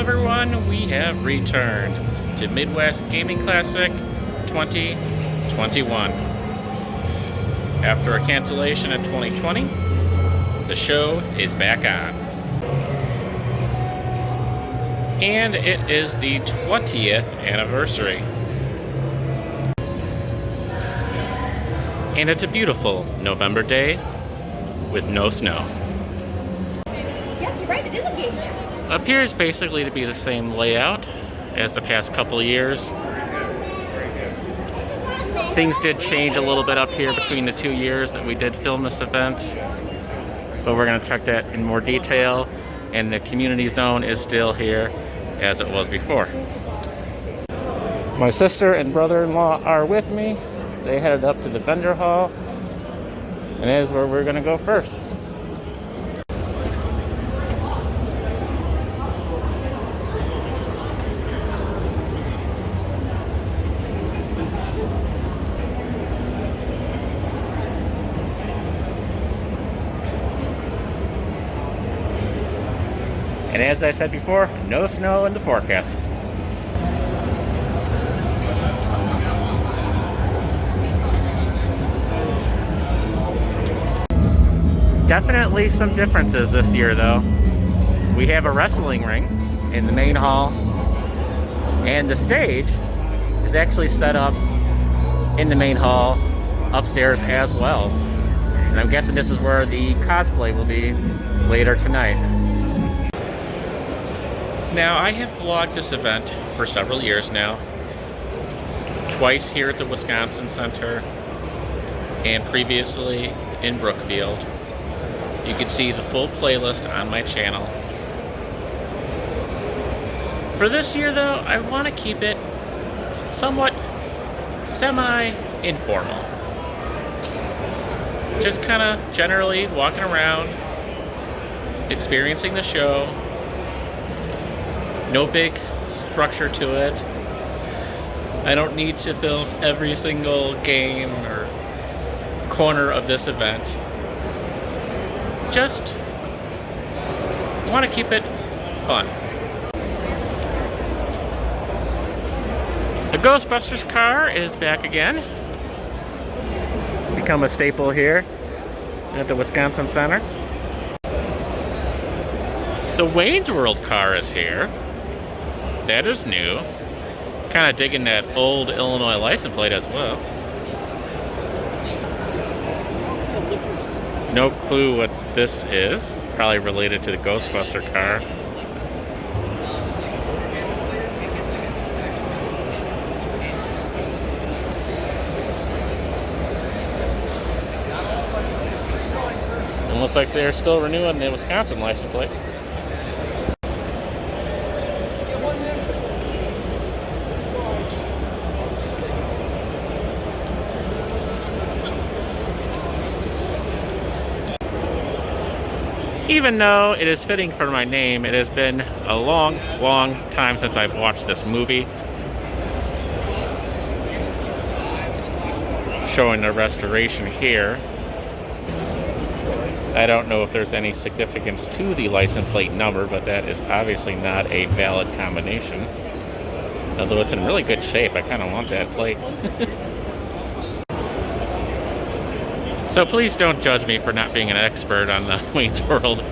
everyone, we have returned to Midwest Gaming Classic 2021. After a cancellation in 2020, the show is back on. And it is the 20th anniversary. And it's a beautiful November day with no snow. Yes, you're right, it is a game show. Appears basically to be the same layout as the past couple of years. Things did change a little bit up here between the 2 years that we did film this event, but we're going to check that in more detail. And the community zone is still here as it was before. My sister and brother-in-law are with me. They headed up to the vendor hall, and that is where we're going to go first. And as I said before, no snow in the forecast. Definitely some differences this year though. We have a wrestling ring in the main hall, and the stage is actually set up in the main hall upstairs as well. And I'm guessing this is where the cosplay will be later tonight. Now, I have vlogged this event for several years now. Twice here at the Wisconsin Center, and previously in Brookfield. You can see the full playlist on my channel. For this year though, I want to keep it somewhat semi-informal. Just kind of generally walking around, experiencing the show. No big structure to it. I don't need to film every single game or corner of this event. Just want to keep it fun. The Ghostbusters car is back again. It's become a staple here at the Wisconsin Center. The Wayne's World car is here. That is new. Kind of digging that old Illinois license plate as well. No clue what this is. Probably related to the Ghostbuster car. It looks like they're still renewing the Wisconsin license plate. Even though it is fitting for my name, it has been a long, long time since I've watched this movie. Showing the restoration here. I don't know if there's any significance to the license plate number, but that is obviously not a valid combination. Although it's in really good shape, I kind of want that plate. So please don't judge me for not being an expert on the Wayne's World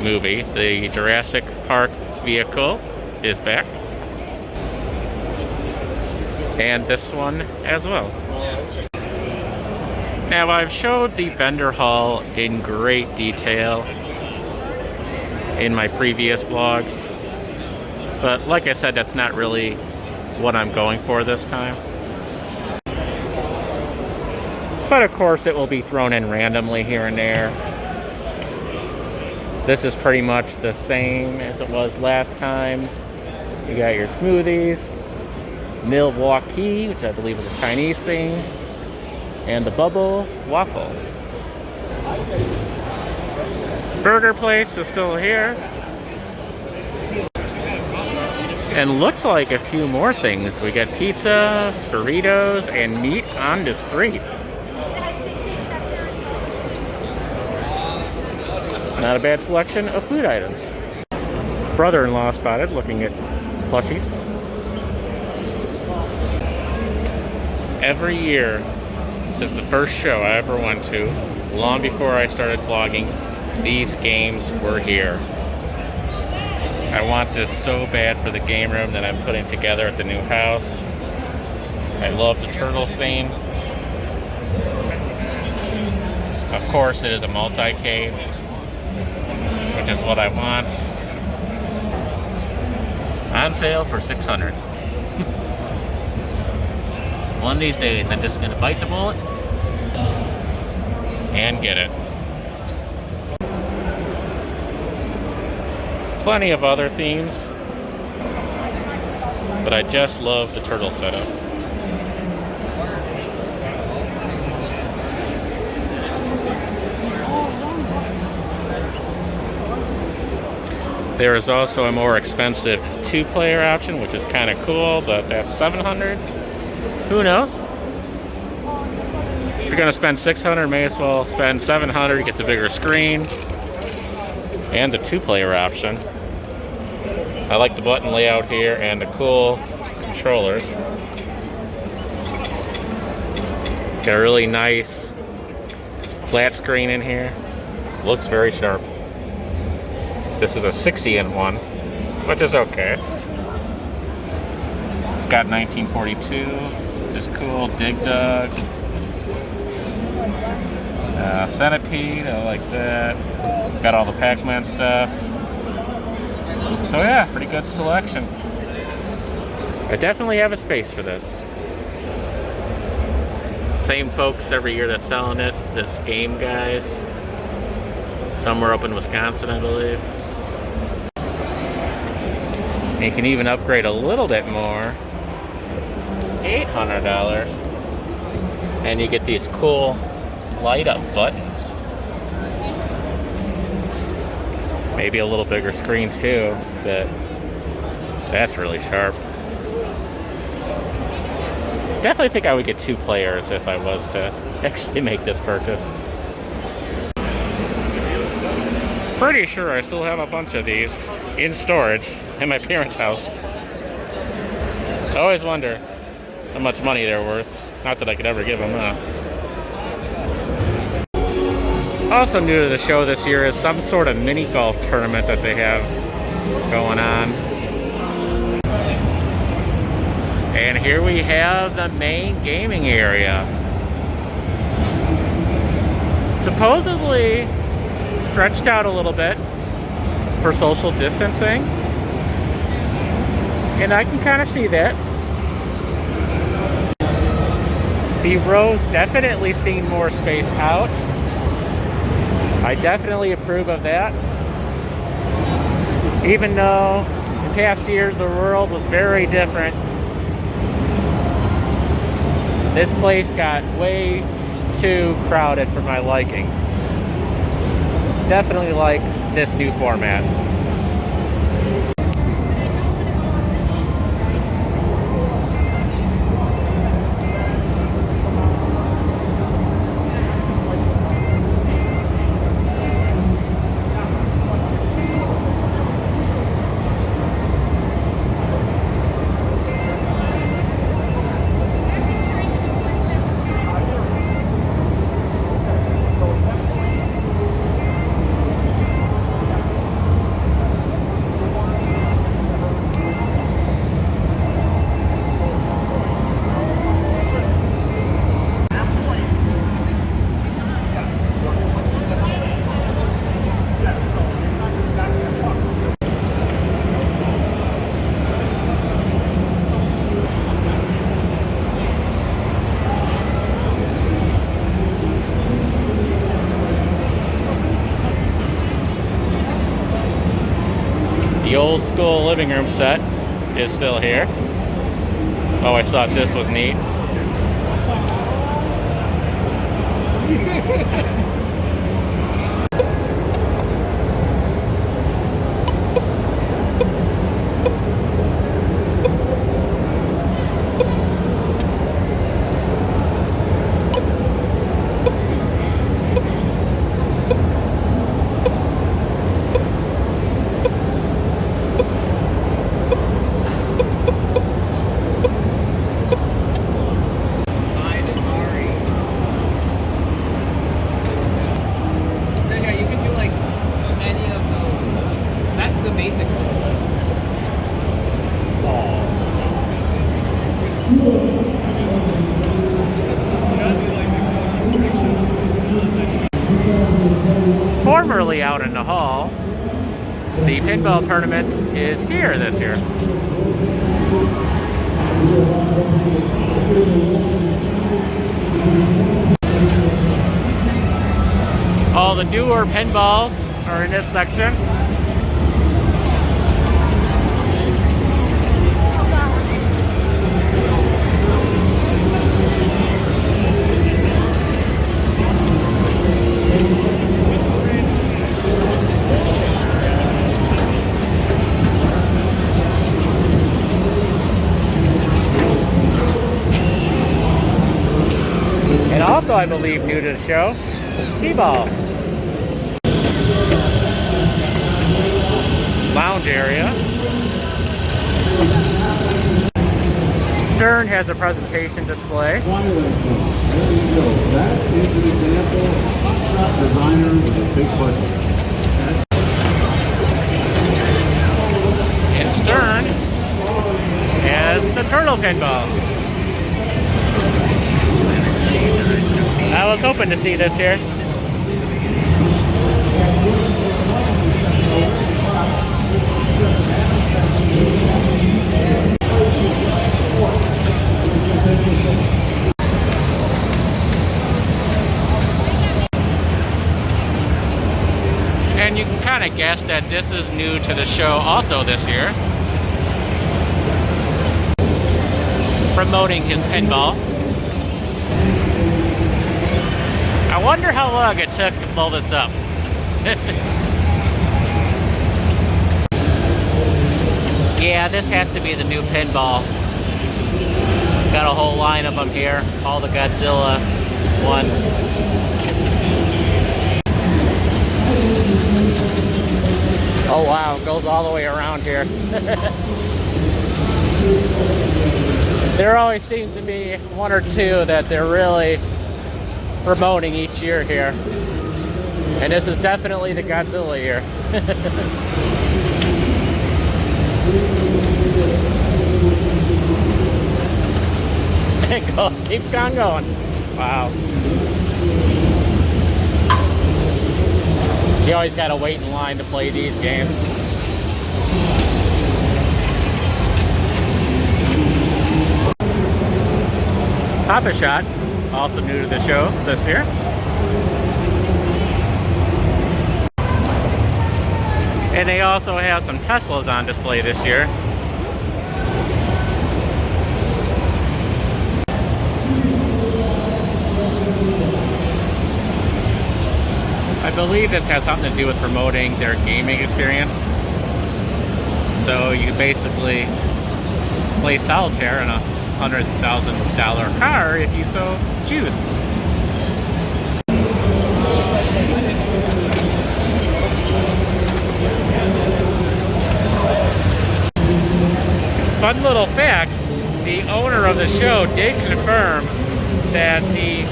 movie. The Jurassic Park vehicle is back. And this one as well. Now, I've showed the vendor hall in great detail in my previous vlogs. But like I said, that's not really what I'm going for this time. But of course it will be thrown in randomly here and there. This is pretty much the same as it was last time. You got your smoothies, Milwaukee, which I believe is a Chinese thing, and the bubble waffle. Burger place is still here. And looks like a few more things. We got pizza, burritos, and meat on the street. Not a bad selection of food items. brother-in-law spotted looking at plushies. Every year since the first show I ever went to, long before I started vlogging, these games were here. I want this so bad for the game room that I'm putting together at the new house. I love the Turtles theme. Of course, it is a multi-cave, which is what I want. On sale for $600. One of these days, I'm just gonna bite the bullet and get it. Plenty of other themes, but I just love the turtle setup. There is also a more expensive 2-player option, which is kind of cool, but that's $700. Who knows? If you're gonna spend $600, may as well spend $700. You get the bigger screen and the 2-player option. I like the button layout here and the cool controllers. Got a really nice flat screen in here. Looks very sharp. This is a 60-inch one, which is okay. It's got 1942. This cool Dig Dug. Centipede, I like that. Got all the Pac-Man stuff. So yeah, pretty good selection. I definitely have a space for this. Same folks every year that's selling this Game Guys. Somewhere up in Wisconsin, I believe. And you can even upgrade a little bit more. $800. And you get these cool light up buttons. Maybe a little bigger screen too, but that's really sharp. Definitely think I would get 2 players if I was to actually make this purchase. Pretty sure I still have a bunch of these in storage in my parents' house. I always wonder how much money they're worth. Not that I could ever give them up. Also new to the show this year is some sort of mini golf tournament that they have going on. And here we have the main gaming area. Supposedly stretched out a little bit for social distancing. And I can kind of see that. The rows definitely seem more spaced out. I definitely approve of that. Even though in past years the world was very different, this place got way too crowded for my liking. Definitely like this new format. The old school living room set is still here. Always thought this was neat. basically. Formerly out in the hall, the pinball tournament is here this year. All the newer pinballs are in this section. And also, I believe, new to the show, skee-ball. Lounge area. Stern has a presentation display. Twilight Zone. There you go. That is an example of a hotshot designer with a big budget. And Stern has the turtle pinball. I was hoping to see this here. And you can kind of guess that this is new to the show also this year. Promoting his pinball. I wonder how long it took to blow this up. Yeah, this has to be the new pinball. Got a whole line of them here, all the Godzilla ones. Oh wow, it goes all the way around here. There always seems to be one or two that they're really promoting each year here. And this is definitely the Godzilla year. It goes, keeps on going. Wow. You always gotta wait in line to play these games. Pop-A-Shot, also new to the show this year. And they also have some Teslas on display this year. I believe this has something to do with promoting their gaming experience. So you basically play solitaire in a $100,000 car if you so choose. Fun little fact, the owner of the show did confirm that the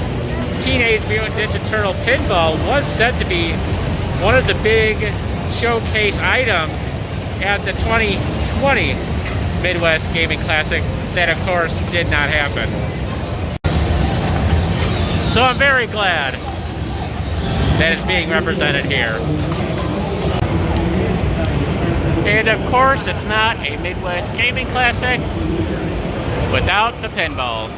Teenage Mutant Ninja Turtle pinball was set to be one of the big showcase items at the 2020 Midwest Gaming Classic. That, of course, did not happen. So I'm very glad that it's being represented here. And of course, it's not a Midwest Gaming Classic without the pinballs.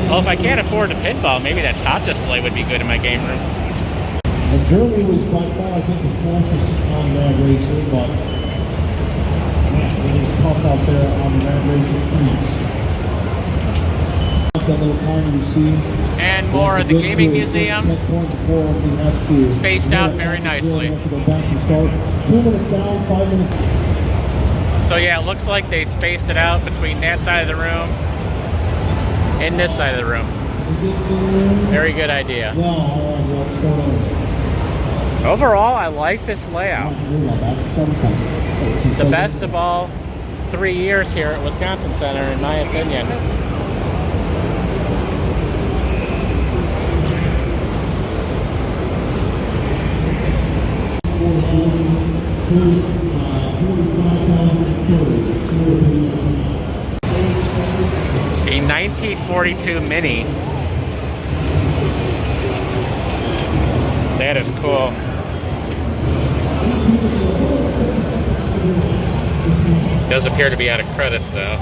Well, if I can't afford a pinball, maybe that top display would be good in my game room. And Germany was by far, I think, the closest on Rad Racer, but man, it is tough out there on the Rad Racer streets. That little time you see. And more of the gaming museum. Spaced out very nicely. 2 minutes down, 5 minutes. So yeah, it looks like they spaced it out between that side of the room and this side of the room. Very good idea. Overall, I like this layout. The best of all 3 years here at Wisconsin Center, in my opinion. A 1942 Mini. That is cool. Does appear to be out of credits though.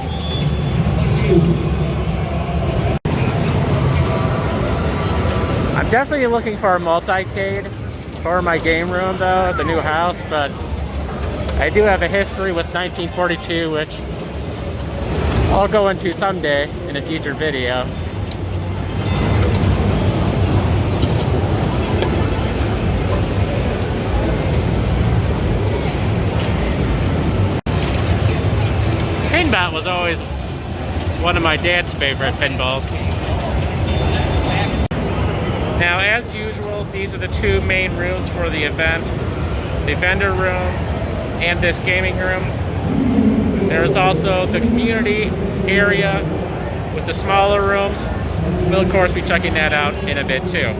I'm definitely looking for a multi-cade for my game room though, the new house, but I do have a history with 1942, which I'll go into someday in a future video. Pinball was always one of my dad's favorite pinballs. Now, as usual, these are the two main rooms for the event. The vendor room and this gaming room. There's also the community area with the smaller rooms. We'll of course be checking that out in a bit too.